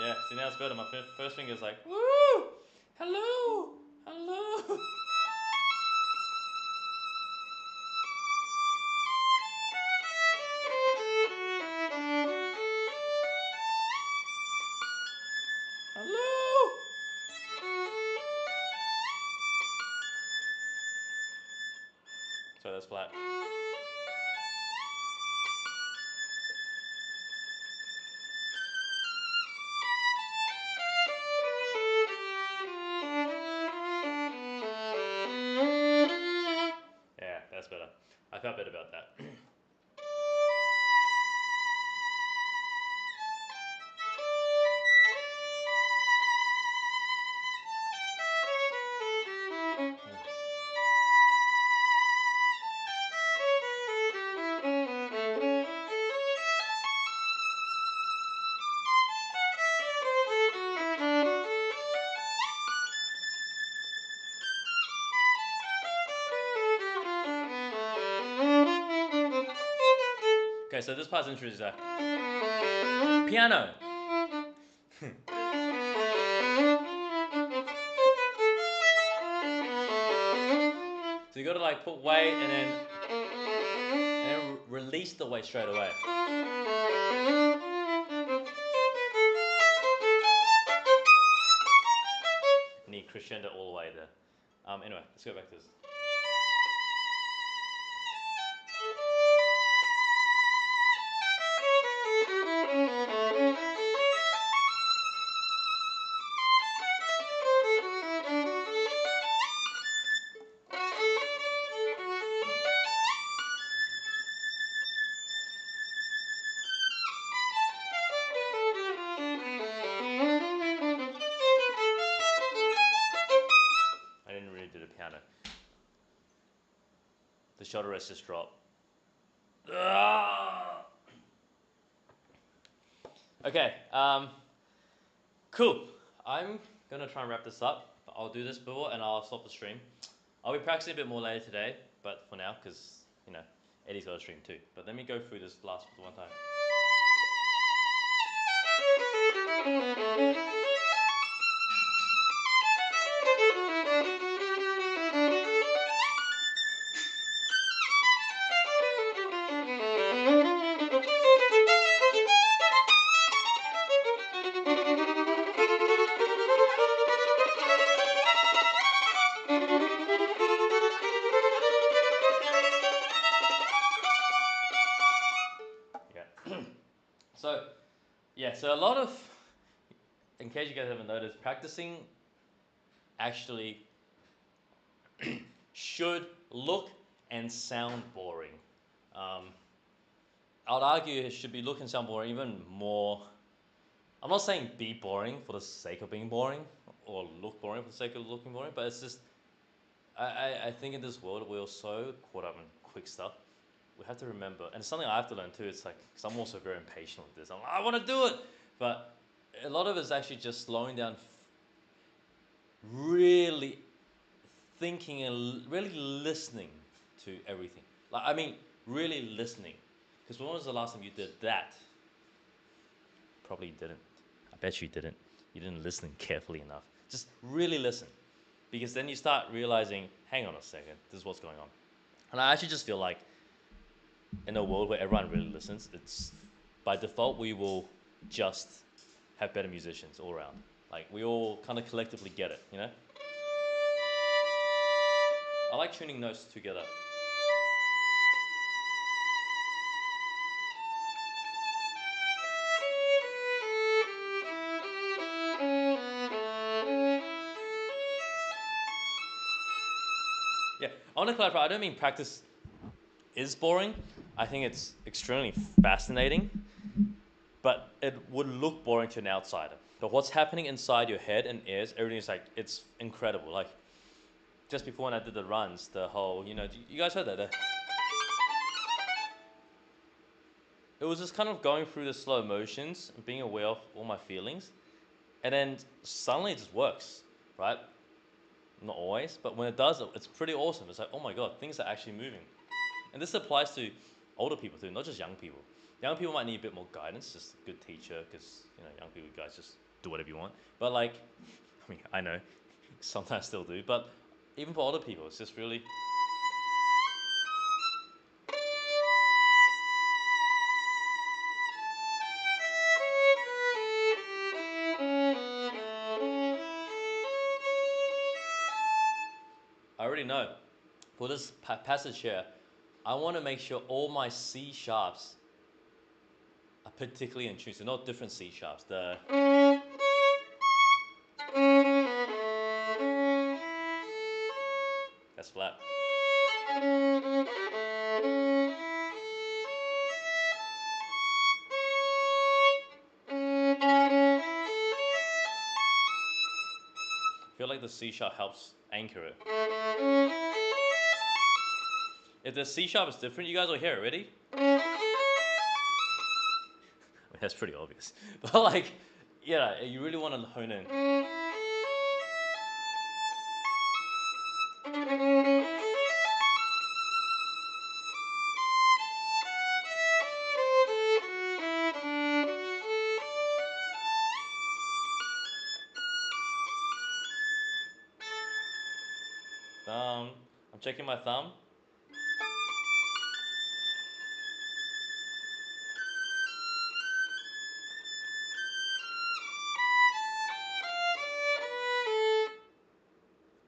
Yeah, see now it's better. My first finger is like, woo, hello, hello. Hello. So that's flat. Yeah, that's better. I felt better about that. Okay, so this part's interesting. Piano. So you gotta like put weight and then release the weight straight away. Need crescendo all the way there. Anyway, let's go back to this. I didn't really do the piano. The shoulder rest just dropped. Okay, cool. I'm gonna try and wrap this up. I'll do this before and I'll stop the stream. I'll be practicing a bit more later today, but for now, because, you know, Eddie's got a stream too. But let me go through this last one time. Yeah, so a lot of, in case you guys haven't noticed, practicing actually should look and sound boring. Um, I would argue it should be look and sound boring even more. I'm not saying be boring for the sake of being boring or look boring for the sake of looking boring, but it's just I think in this world we're so caught up in quick stuff. We have to remember, and it's something I have to learn too. It's like, because I'm also very impatient with this. I'm like, I want to do it, but a lot of it is actually just slowing down, really thinking and really listening to everything. Like, I mean, really listening. Because when was the last time you did that? Probably you didn't. I bet you didn't. You didn't listen carefully enough. Just really listen. Because then you start realizing, hang on a second, this is what's going on. And I actually just feel like in a world where everyone really listens, it's by default we will just have better musicians all around. Like, we all kind of collectively get it, you know? I like tuning notes together. Yeah, I want to clarify, I don't mean practice is boring. I think it's extremely fascinating, but it would look boring to an outsider. But what's happening inside your head and ears, everything is like, it's incredible. Like, just before when I did the runs, the whole, you guys heard that? It was just kind of going through the slow motions and being aware of all my feelings. And then suddenly it just works, right? Not always, but when it does, it's pretty awesome. It's like, oh my God, things are actually moving. And this applies to older people too, not just young people. Young people might need a bit more guidance, just a good teacher, because young people, you guys just do whatever you want. But like, I mean, I know, sometimes still do, but even for older people, it's just really. I already know. For this passage here, I want to make sure all my C sharps are particularly in tune. So not different C sharps. That's flat. I feel like the C sharp helps anchor it. If the C sharp is different, you guys will hear it. Ready? I mean, that's pretty obvious. But like, yeah, you really want to hone in. Thumb. I'm checking my thumb.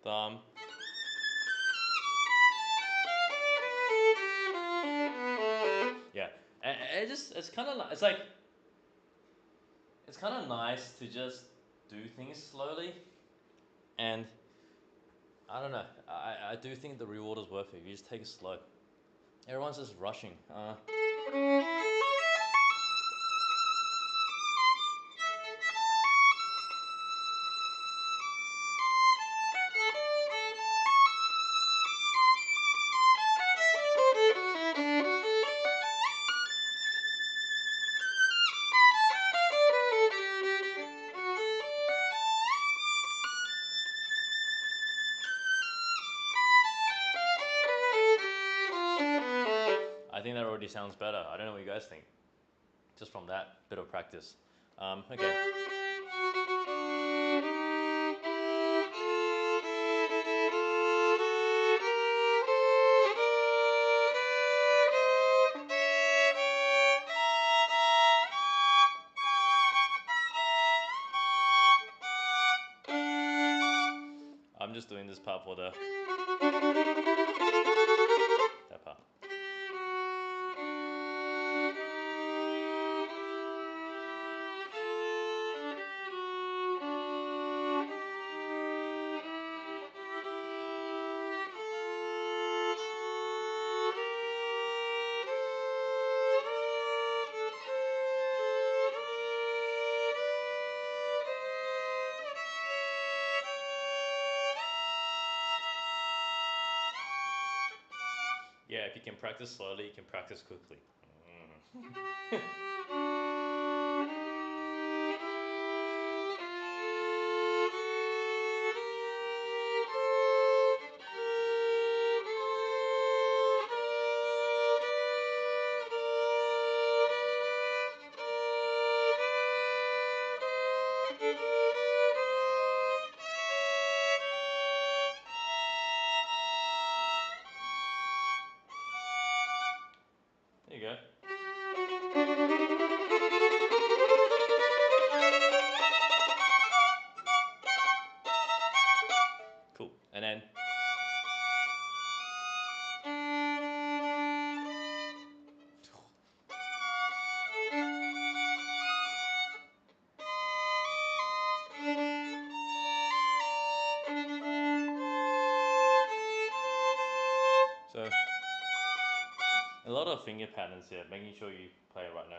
Thumb. Yeah, and it's kind of it's kind of nice to just do things slowly, and I don't know. I do think the reward is worth it if you just take it slow. Everyone's just rushing. I think that already sounds better. I don't know what you guys think, just from that bit of practice. Okay. I'm just doing this part for that part. Yeah, if you can practice slowly, you can practice quickly. There you go. Cool. And then so a lot of finger patterns here, making sure you play it right now.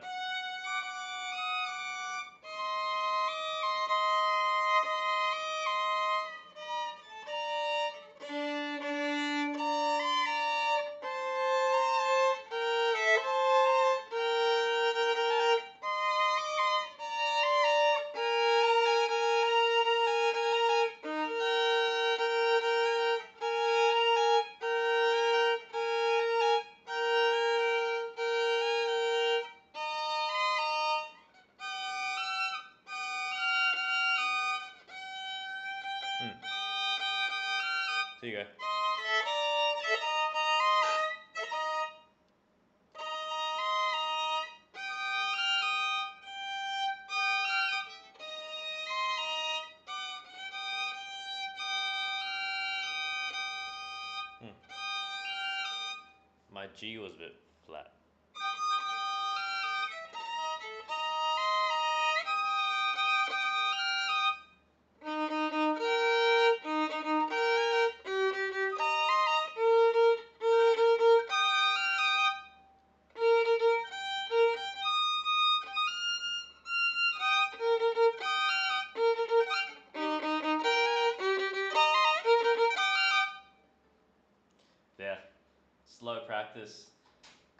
There you go. My G was a bit flat. There. Slow practice.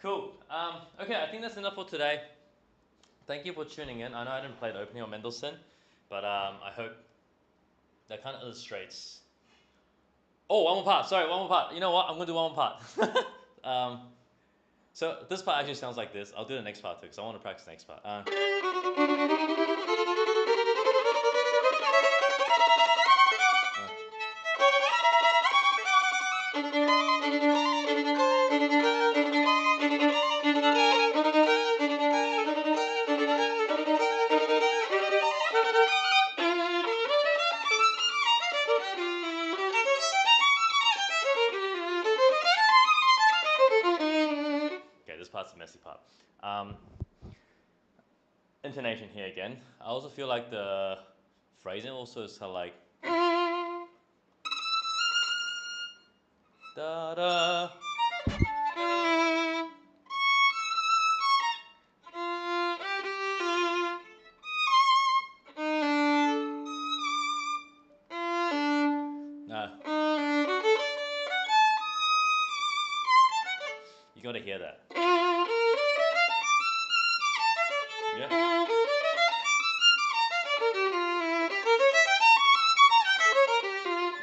Cool. Okay, I think that's enough for today. Thank you for tuning in. I know I didn't play the opening on Mendelssohn, but I hope that kind of illustrates. Oh, one more part. Sorry, one more part. You know what? I'm gonna do one more part. So this part actually sounds like this. I'll do the next part too, because I want to practice the next part. Okay, this part's the messy part. Intonation here again. I also feel like the phrasing also is kind of like da da. You gotta hear that. Yeah.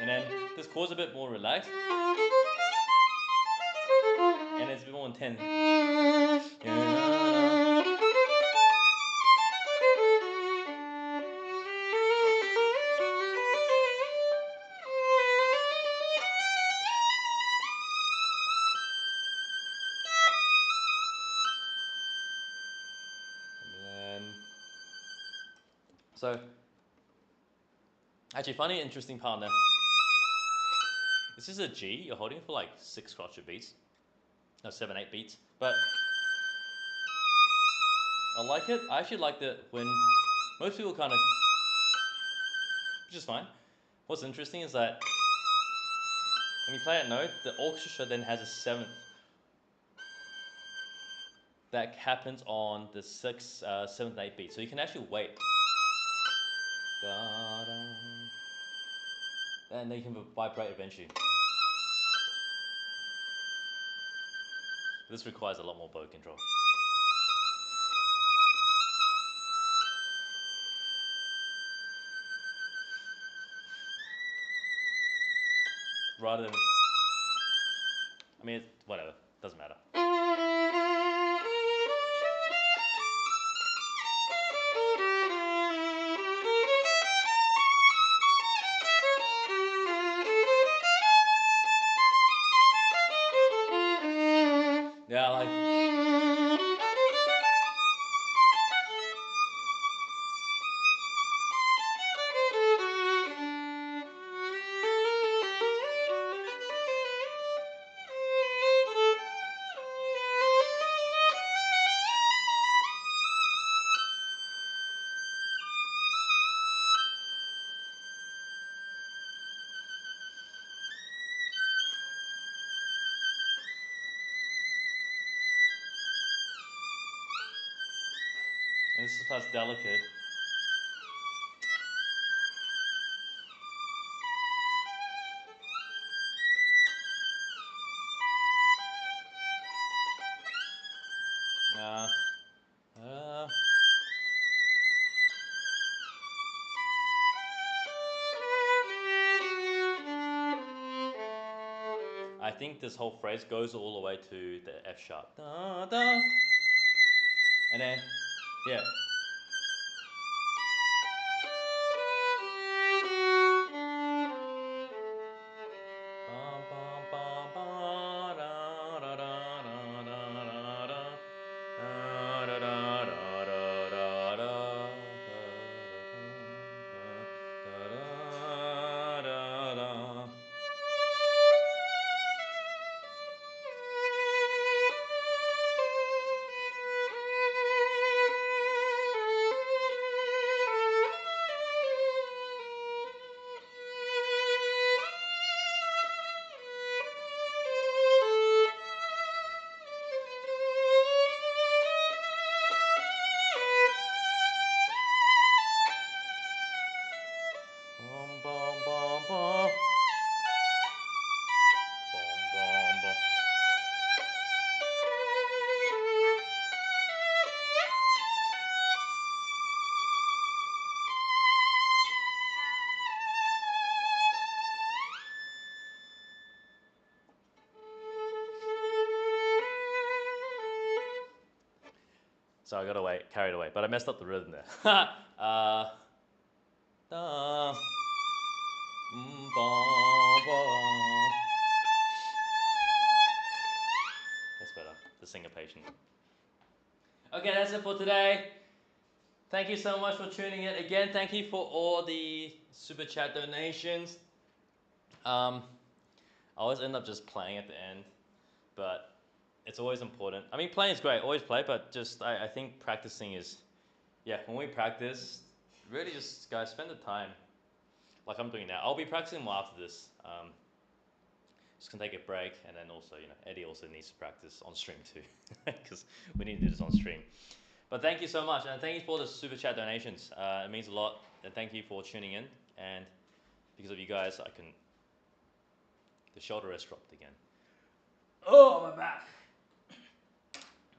And then this chord's a bit more relaxed. And it's a bit more intense. So, actually, funny, interesting part there. This is a G you're holding for like 6 crotchet beats, no 7, 8 beats. But I like it. I actually like that when most people kind of, which is fine. What's interesting is that when you play that note, the orchestra then has a 7th that happens on the 6th, 7th, 8th beat. So you can actually wait. Da, da. And then you can vibrate eventually. This requires a lot more bow control. Rather than, I mean, whatever, doesn't matter. Yeah, like. And this is past delicate. I think this whole phrase goes all the way to the F sharp. Da, da. And then, yeah. So I got carried away, but I messed up the rhythm there. Da, ba, ba. That's better. The syncopation. Okay, that's it for today. Thank you so much for tuning in. Again, thank you for all the super chat donations. I always end up just playing at the end, but it's always important. I mean, playing is great, always play, but just I think practicing is, yeah, when we practice, really just, guys, spend the time like I'm doing now. I'll be practicing more after this. Just gonna take a break, and then also, Eddie also needs to practice on stream too, because we need to do this on stream. But thank you so much, and thank you for the super chat donations. It means a lot, and thank you for tuning in. And because of you guys, the shoulder rest dropped again. Oh, my back.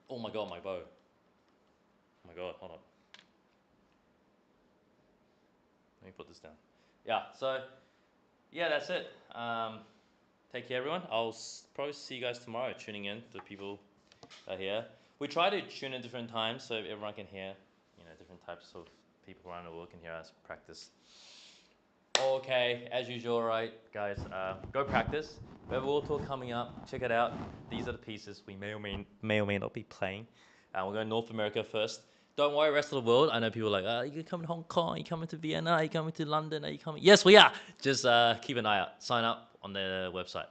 Oh my god, my bow. Oh my god, hold on. Let me put this down. Yeah, so, yeah, that's it. Take care, everyone. I'll probably see you guys tomorrow, tuning in, the people are here. We try to tune in different times so everyone can hear, different types of people around the world can hear us practice. Okay, as usual, right, guys, go practice. We have a World Tour coming up. Check it out. These are the pieces we may or may not be playing. We're going to North America first. Don't worry, rest of the world. I know people are like, are you coming to Hong Kong? Are you coming to Vienna? Are you coming to London? Are you coming? Yes, we are. Just keep an eye out. Sign up on the website.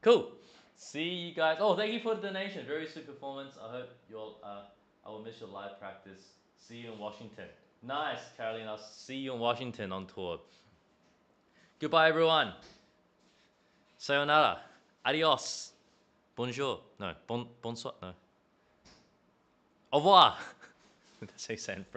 Cool. See you guys. Oh, thank you for the donation. Very sweet performance. I hope you'll. I will miss your live practice. See you in Washington. Nice, Caroline. I'll see you in Washington on tour. Goodbye, everyone. Sayonara. Adios. Bonjour. No. Bonsoir. No. Au revoir. That's how you say in French.